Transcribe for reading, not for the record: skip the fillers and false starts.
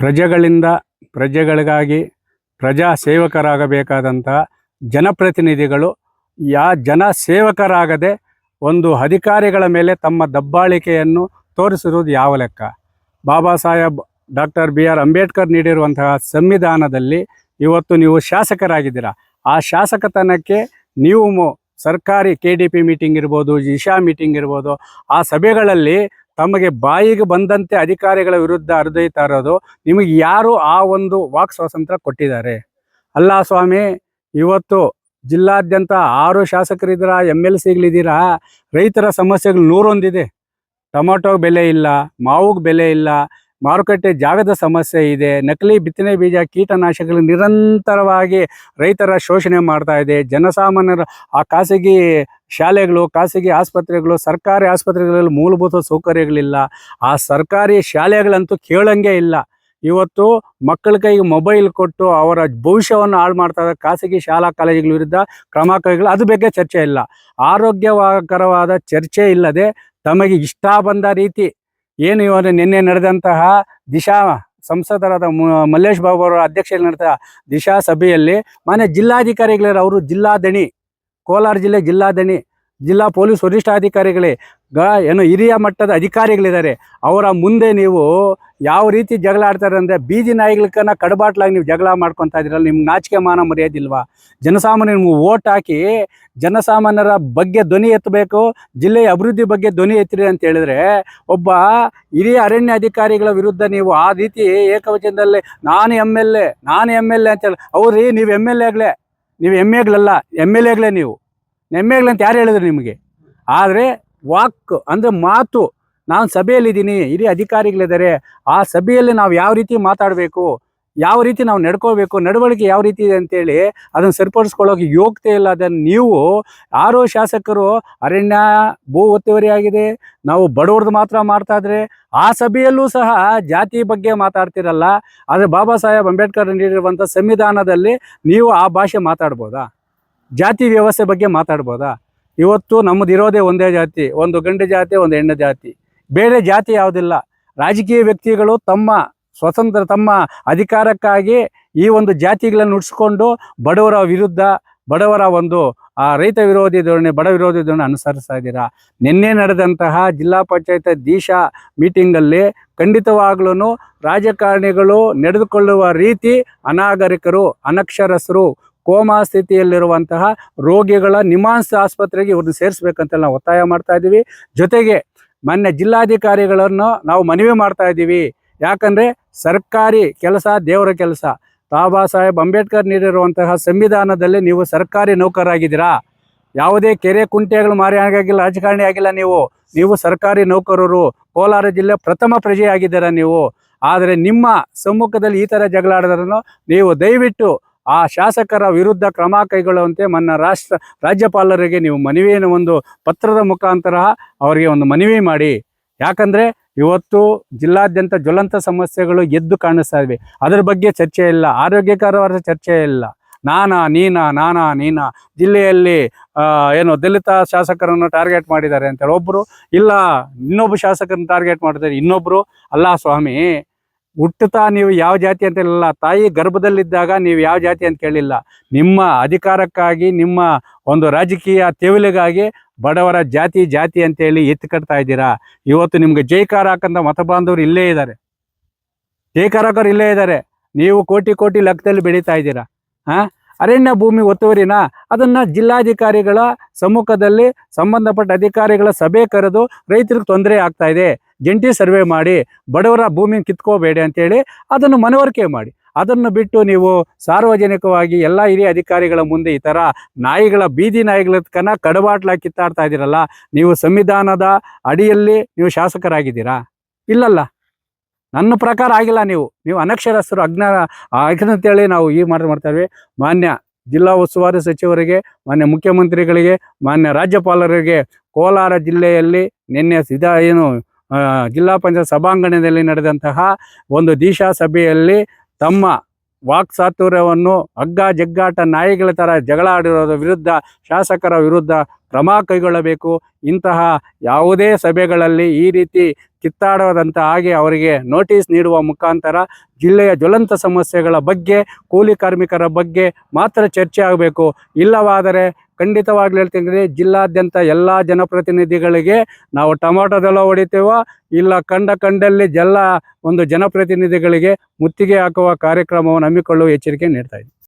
ಪ್ರಜೆಗಳಿಂದ ಪ್ರಜೆಗಳಿಗಾಗಿ ಪ್ರಜಾ ಸೇವಕರಾಗಬೇಕಾದಂಥ ಜನಪ್ರತಿನಿಧಿಗಳು ಜನ ಸೇವಕರಾಗದೆ ಒಂದು ಅಧಿಕಾರಿಗಳ ಮೇಲೆ ತಮ್ಮ ದಬ್ಬಾಳಿಕೆಯನ್ನು ತೋರಿಸಿರುವುದು ಯಾವ ಲೆಕ್ಕ? ಬಾಬಾ ಸಾಹೇಬ್ ಡಾಕ್ಟರ್ BR ಅಂಬೇಡ್ಕರ್ ನೀಡಿರುವಂತಹ ಸಂವಿಧಾನದಲ್ಲಿ ಇವತ್ತು ನೀವು ಶಾಸಕರಾಗಿದ್ದೀರಾ. ಆ ಶಾಸಕತನಕ್ಕೆ ನೀವು ಸರ್ಕಾರಿ KDP ಮೀಟಿಂಗ್ ಇರ್ಬೋದು, ಇಶಾ ಮೀಟಿಂಗ್ ಇರ್ಬೋದು, ಆ ಸಭೆಗಳಲ್ಲಿ ತಮಗೆ ಬಾಯಿಗೆ ಬಂದಂತೆ ಅಧಿಕಾರಿಗಳ ವಿರುದ್ಧ ಹರಿದೊಯ್ತಾ ಇರೋದು ನಿಮಗೆ ಯಾರು ಆ ಒಂದು ವಾಕ್ ಸ್ವಾತಂತ್ರ್ಯ ಕೊಟ್ಟಿದ್ದಾರೆ? ಅಲ್ಲ ಸ್ವಾಮಿ, ಇವತ್ತು ಜಿಲ್ಲಾದ್ಯಂತ 6 ಶಾಸಕರಿದ್ದೀರಾ, MLCಗಳಿದ್ದೀರಾ. ರೈತರ ಸಮಸ್ಯೆಗಳು 101 ಇದೆ. ಟೊಮೊಟೊ ಬೆಲೆ ಇಲ್ಲ, ಮಾವಿಗೆ ಬೆಲೆ ಇಲ್ಲ, ಮಾರುಕಟ್ಟೆ ಜಾಗದ ಸಮಸ್ಯೆ ಇದೆ, ನಕಲಿ ಬಿತ್ತನೆ ಬೀಜ ಕೀಟನಾಶಕಗಳು ನಿರಂತರವಾಗಿ ರೈತರ ಶೋಷಣೆ ಮಾಡ್ತಾ ಇದೆ. ಜನಸಾಮಾನ್ಯರ ಆ ಖಾಸಗಿ ಶಾಲೆಗಳು, ಖಾಸಗಿ ಆಸ್ಪತ್ರೆಗಳು, ಸರ್ಕಾರಿ ಆಸ್ಪತ್ರೆಗಳಲ್ಲಿ ಮೂಲಭೂತ ಸೌಕರ್ಯಗಳಿಲ್ಲ. ಆ ಸರ್ಕಾರಿ ಶಾಲೆಗಳಂತೂ ಕೇಳಂಗೆ ಇಲ್ಲ. ಇವತ್ತು ಮಕ್ಕಳ ಕೈಗೆ ಮೊಬೈಲ್ ಕೊಟ್ಟು ಅವರ ಭವಿಷ್ಯವನ್ನು ಹಾಳು ಮಾಡ್ತಾ ಇದ್ದಾರೆ. ಖಾಸಗಿ ಶಾಲಾ ಕಾಲೇಜುಗಳ ವಿರುದ್ಧ ಕ್ರಮ ಕೈಗೊಳ್ಳಿ, ಅದು ಬಗ್ಗೆ ಚರ್ಚೆ ಇಲ್ಲ. ಆರೋಗ್ಯಕರವಾದ ಚರ್ಚೆ ಇಲ್ಲದೆ ತಮಗೆ ಇಷ್ಟ ಬಂದ ರೀತಿ ಏನು ಇವರು ನಿನ್ನೆ ನಡೆದಂತಹ ದಿಶಾ ಸಂಸದರಾದ ಮಲ್ಲೇಶ್ ಬಾಬು ಅವರ ಅಧ್ಯಕ್ಷತೆಯಲ್ಲಿ ನಡೆದ ದಿಶಾ ಸಭೆಯಲ್ಲಿ ಮಾನ್ಯ ಜಿಲ್ಲಾಧಿಕಾರಿಗಳೇ, ಅವರು ಜಿಲ್ಲಾದಣಿ, ಕೋಲಾರ ಜಿಲ್ಲೆ ಜಿಲ್ಲಾದಣಿ, ಜಿಲ್ಲಾ ಪೊಲೀಸ್ ವರಿಷ್ಠಾಧಿಕಾರಿಗಳೇ, ಏನು ಹಿರಿಯ ಮಟ್ಟದ ಅಧಿಕಾರಿಗಳಿದ್ದಾರೆ. ಅವರ ಮುಂದೆ ನೀವು ಯಾವ ರೀತಿ ಜಗಳ ಆಡ್ತಾರೆ ಅಂದರೆ, ಬೀದಿ ನಾಯಿಗಳನ್ನ ಕಡಬಾಟ್ಲಾಗಿ ನೀವು ಜಗಳ ಮಾಡ್ಕೊತಾ ಇದ್ದೀರಲ್ಲ, ನಿಮ್ಗೆ ನಾಚಿಕೆ ಮಾನ ಮರ್ಯಾದಿಲ್ವಾ? ಜನಸಾಮಾನ್ಯ ನಿಮ್ಗೆ ಓಟ್ ಹಾಕಿ ಜನಸಾಮಾನ್ಯರ ಬಗ್ಗೆ ಧ್ವನಿ ಎತ್ತಬೇಕು, ಜಿಲ್ಲೆಯ ಅಭಿವೃದ್ಧಿ ಬಗ್ಗೆ ಧ್ವನಿ ಎತ್ತಿರಿ ಅಂತ ಹೇಳಿದ್ರೆ, ಒಬ್ಬ ಹಿರಿಯ ಅರಣ್ಯ ಅಧಿಕಾರಿಗಳ ವಿರುದ್ಧ ನೀವು ಆ ರೀತಿ ಏಕವಚನದಲ್ಲಿ ನಾನು MLA ಅಂತ ಹೇಳಿ, ಅವ್ರಿ ನೀವು MLAಗಳೇ, ನೀವು MAಗಳಲ್ಲ, MLAಗಳೇ. ನೀವು MAಗಳೇ ಅಂತ ಯಾರು ಹೇಳಿದ್ರು ನಿಮಗೆ? ಆದರೆ ವಾಕ್ ಅಂದರೆ ಮಾತು, ನಾನು ಸಭೆಯಲ್ಲಿದ್ದೀನಿ, ಹಿರಿಯ ಅಧಿಕಾರಿಗಳಿದ್ದಾರೆ, ಆ ಸಭೆಯಲ್ಲಿ ನಾವು ಯಾವ ರೀತಿ ಮಾತಾಡಬೇಕು, ಯಾವ ರೀತಿ ನಾವು ನಡ್ಕೋಬೇಕು, ನಡವಳಿಕೆ ಯಾವ ರೀತಿ ಇದೆ ಅಂತೇಳಿ ಅದನ್ನು ಸರಿಪಡಿಸ್ಕೊಳ್ಳೋಕೆ ಯೋಗ್ಯತೆ ಇಲ್ಲ. ಅದನ್ನು ನೀವು 6 ಶಾಸಕರು ಅರಣ್ಯ ಭೂ ಒತ್ತುವರಿ ಆಗಿದೆ, ನಾವು ಬಡವ್ರದ್ದು ಮಾತ್ರ ಮಾಡ್ತಾ ಇದ್ರೆ, ಆ ಸಭೆಯಲ್ಲೂ ಸಹ ಜಾತಿ ಬಗ್ಗೆ ಮಾತಾಡ್ತಿರಲ್ಲ. ಆದರೆ ಬಾಬಾ ಸಾಹೇಬ್ ಅಂಬೇಡ್ಕರ್ ನೀಡಿರುವಂಥ ಸಂವಿಧಾನದಲ್ಲಿ ನೀವು ಆ ಭಾಷೆ ಮಾತಾಡ್ಬೋದಾ? ಜಾತಿ ವ್ಯವಸ್ಥೆ ಬಗ್ಗೆ ಮಾತಾಡ್ಬೋದಾ? ಇವತ್ತು ನಮ್ಮದು ಇರೋದೇ ಒಂದೇ ಜಾತಿ, ಒಂದು ಗಂಡು ಜಾತಿ, ಒಂದು ಹೆಣ್ಣು ಜಾತಿ, ಬೇರೆ ಜಾತಿ ಯಾವುದಿಲ್ಲ. ರಾಜಕೀಯ ವ್ಯಕ್ತಿಗಳು ತಮ್ಮ ತಮ್ಮ ಅಧಿಕಾರಕ್ಕಾಗಿ ಈ ಒಂದು ಜಾತಿಗಳನ್ನು ನುಡಿಸ್ಕೊಂಡು ಬಡವರ ವಿರುದ್ಧ, ಬಡವರ ಒಂದು ರೈತ ವಿರೋಧಿ ಧೋರಣೆ, ಬಡ ವಿರೋಧಿ ಧೋರಣೆ ಅನುಸರಿಸ್ತಾ ಇದ್ದೀರಾ. ನಿನ್ನೆ ನಡೆದಂತಹ ಜಿಲ್ಲಾ ಪಂಚಾಯತ್ ದಿಶಾ ಮೀಟಿಂಗಲ್ಲಿ ಖಂಡಿತವಾಗ್ಲೂ ರಾಜಕಾರಣಿಗಳು ನಡೆದುಕೊಳ್ಳುವ ರೀತಿ ಅನಾಗರಿಕರು, ಅನಕ್ಷರಸ್ಥರು, ಕೋಮಾ ಸ್ಥಿತಿಯಲ್ಲಿರುವಂತಹ ರೋಗಿಗಳ ನಿಮಾನ್ಸ್ ಆಸ್ಪತ್ರೆಗೆ ಇವ್ರನ್ನ ಸೇರಿಸ್ಬೇಕಂತ ನಾವು ಒತ್ತಾಯ ಮಾಡ್ತಾ ಇದ್ದೀವಿ. ಜೊತೆಗೆ ಮೊನ್ನೆ ಜಿಲ್ಲಾಧಿಕಾರಿಗಳನ್ನು ನಾವು ಮನವಿ ಮಾಡ್ತಾ ಇದ್ದೀವಿ. ಯಾಕಂದರೆ ಸರ್ಕಾರಿ ಕೆಲಸ ದೇವರ ಕೆಲಸ. ಬಾಬಾ ಸಾಹೇಬ್ ಅಂಬೇಡ್ಕರ್ ನೀಡಿರುವಂತಹ ಸಂವಿಧಾನದಲ್ಲಿ ನೀವು ಸರ್ಕಾರಿ ನೌಕರರಾಗಿದ್ದೀರಾ. ಯಾವುದೇ ಕೆರೆ ಕುಂಟೆಗಳು ಮಾರಿ ಆಗಿಲ್ಲ, ರಾಜಕಾರಣಿ ಆಗಿಲ್ಲ. ನೀವು ಸರ್ಕಾರಿ ನೌಕರರು, ಕೋಲಾರ ಜಿಲ್ಲೆ ಪ್ರಥಮ ಪ್ರಜೆಯಾಗಿದ್ದೀರಾ ನೀವು. ಆದರೆ ನಿಮ್ಮ ಸಮ್ಮುಖದಲ್ಲಿ ಈ ಥರ ಜಗಳ ಆಡೋದ್ರನ್ನು ನೀವು ದಯವಿಟ್ಟು ಆ ಶಾಸಕರ ವಿರುದ್ಧ ಕ್ರಮ ಕೈಗೊಳ್ಳುವಂತೆ ರಾಜ್ಯಪಾಲರಿಗೆ ನೀವು ಮನವಿಯನ್ನು ಒಂದು ಪತ್ರದ ಮುಖಾಂತರ ಅವರಿಗೆ ಒಂದು ಮನವಿ ಮಾಡಿ. ಯಾಕಂದರೆ ಇವತ್ತು ಜಿಲ್ಲಾದ್ಯಂತ ಜ್ವಲಂತ ಸಮಸ್ಯೆಗಳು ಎದ್ದು ಕಾಣಿಸ್ತಾ ಇವೆ. ಅದರ ಬಗ್ಗೆ ಚರ್ಚೆ ಇಲ್ಲ, ಆರೋಗ್ಯಕರವಾದ ಚರ್ಚೆ ಇಲ್ಲ. ನಾನಾ ನೀನಾ ಜಿಲ್ಲೆಯಲ್ಲಿ ಏನು ದಲಿತ ಶಾಸಕರನ್ನು ಟಾರ್ಗೆಟ್ ಮಾಡಿದ್ದಾರೆ ಅಂತೇಳಿ ಒಬ್ಬರು, ಇಲ್ಲ ಇನ್ನೊಬ್ಬ ಶಾಸಕರನ್ನು ಟಾರ್ಗೆಟ್ ಮಾಡಿದ್ದಾರೆ ಇನ್ನೊಬ್ಬರು. ಅಲ್ಲ ಸ್ವಾಮಿ, ಹುಟ್ಟುತ್ತಾ ನೀವು ಯಾವ ಜಾತಿ ಅಂತ ಹೇಳಿಲ್ಲ, ತಾಯಿ ಗರ್ಭದಲ್ಲಿದ್ದಾಗ ನೀವು ಯಾವ ಜಾತಿ ಅಂತ ಕೇಳಿಲ್ಲ. ನಿಮ್ಮ ಅಧಿಕಾರಕ್ಕಾಗಿ, ನಿಮ್ಮ ಒಂದು ರಾಜಕೀಯ ತೆವಲಿಗಾಗಿ ಬಡವರ ಜಾತಿ ಅಂತೇಳಿ ಎತ್ತು ಕಟ್ತಾ ಇದ್ದೀರಾ. ಇವತ್ತು ನಿಮ್ಗೆ ಜೈಕಾರ ಹಾಕಂತ ಮತ ಬಾಂಧವರು ಇಲ್ಲೇ ಇದ್ದಾರೆ, ಜೈಕಾರ ಹಾಕೋರು ಇಲ್ಲೇ ಇದ್ದಾರೆ. ನೀವು ಕೋಟಿ ಲೆಕ್ಕದಲ್ಲಿ ಬೆಳೀತಾ ಇದ್ದೀರಾ. ಅರಣ್ಯ ಭೂಮಿ ಒತ್ತುವರಿನ ಅದನ್ನು ಜಿಲ್ಲಾಧಿಕಾರಿಗಳ ಸಮ್ಮುಖದಲ್ಲಿ ಸಂಬಂಧಪಟ್ಟ ಅಧಿಕಾರಿಗಳ ಸಭೆ ಕರೆದು ರೈತರಿಗೆ ತೊಂದರೆ ಆಗ್ತಾ ಇದೆ, ಜಂಟಿ ಸರ್ವೆ ಮಾಡಿ ಬಡವರ ಭೂಮಿ ಕಿತ್ಕೋಬೇಡಿ ಅಂತೇಳಿ ಅದನ್ನು ಮನವರಿಕೆ ಮಾಡಿ. ಅದನ್ನು ಬಿಟ್ಟು ನೀವು ಸಾರ್ವಜನಿಕವಾಗಿ ಎಲ್ಲ ಹಿರಿಯ ಅಧಿಕಾರಿಗಳ ಮುಂದೆ ಈ ಥರ ನಾಯಿಗಳ, ಬೀದಿ ನಾಯಿಗಳ ಕಡಬಾಟ್ಲಾಗಿ ಕಿತ್ತಾಡ್ತಾ ಇದ್ದೀರಲ್ಲ. ನೀವು ಸಂವಿಧಾನದ ಅಡಿಯಲ್ಲಿ ನೀವು ಶಾಸಕರಾಗಿದ್ದೀರಾ? ಇಲ್ಲಲ್ಲ, ನನ್ನ ಪ್ರಕಾರ ಆಗಿಲ್ಲ. ನೀವು ಅನಕ್ಷರಸ್ಥರು, ಅಂತೇಳಿ ನಾವು ಈ ಮಾಡ್ತಾಯಿದ್ವಿ. ಮಾನ್ಯ ಜಿಲ್ಲಾ ಉಸ್ತುವಾರಿ ಸಚಿವರಿಗೆ, ಮಾನ್ಯ ಮುಖ್ಯಮಂತ್ರಿಗಳಿಗೆ, ಮಾನ್ಯ ರಾಜ್ಯಪಾಲರಿಗೆ ಕೋಲಾರ ಜಿಲ್ಲೆಯಲ್ಲಿ ನಿನ್ನೆ ಜಿಲ್ಲಾ ಪಂಚಾಯತ್ ಸಭಾಂಗಣದಲ್ಲಿ ನಡೆದಂತಹ ಒಂದು ದಿಶಾ ಸಭೆಯಲ್ಲಿ ತಮ್ಮ ವಾಕ್ಚಾತುರ್ಯವನ್ನು ಹಗ್ಗ ಜಗ್ಗಾಟ ನಾಯಿಗಳ ಥರ ಜಗಳ ಆಡಿರೋದ್ರ ವಿರುದ್ಧ, ಶಾಸಕರ ವಿರುದ್ಧ ಕ್ರಮ ಕೈಗೊಳ್ಳಬೇಕು. ಇಂತಹ ಯಾವುದೇ ಸಭೆಗಳಲ್ಲಿ ಈ ರೀತಿ ಕಿತ್ತಾಡೋದಂತ ಹಾಗೆ ಅವರಿಗೆ ನೋಟಿಸ್ ನೀಡುವ ಮುಖಾಂತರ ಜಿಲ್ಲೆಯ ಜ್ವಲಂತ ಸಮಸ್ಯೆಗಳ ಬಗ್ಗೆ, ಕೂಲಿ ಕಾರ್ಮಿಕರ ಬಗ್ಗೆ ಮಾತ್ರ ಚರ್ಚೆ ಆಗಬೇಕು. ಇಲ್ಲವಾದರೆ ಖಂಡಿತವಾಗ್ಲೂ ಹೇಳ್ತೀನಿ, ಜಿಲ್ಲಾದ್ಯಂತ ಎಲ್ಲ ಜನಪ್ರತಿನಿಧಿಗಳಿಗೆ ನಾವು ಟೊಮಾಟೊದೆಲ್ಲ ಹೊಡಿತೇವೋ ಇಲ್ಲ ಕಂಡಲ್ಲಿ ಒಂದು ಜನಪ್ರತಿನಿಧಿಗಳಿಗೆ ಮುತ್ತಿಗೆ ಹಾಕುವ ಕಾರ್ಯಕ್ರಮವನ್ನು ಹಮ್ಮಿಕೊಳ್ಳುವ ಎಚ್ಚರಿಕೆ ನೀಡ್ತಾ ಇದ್ದೀವಿ.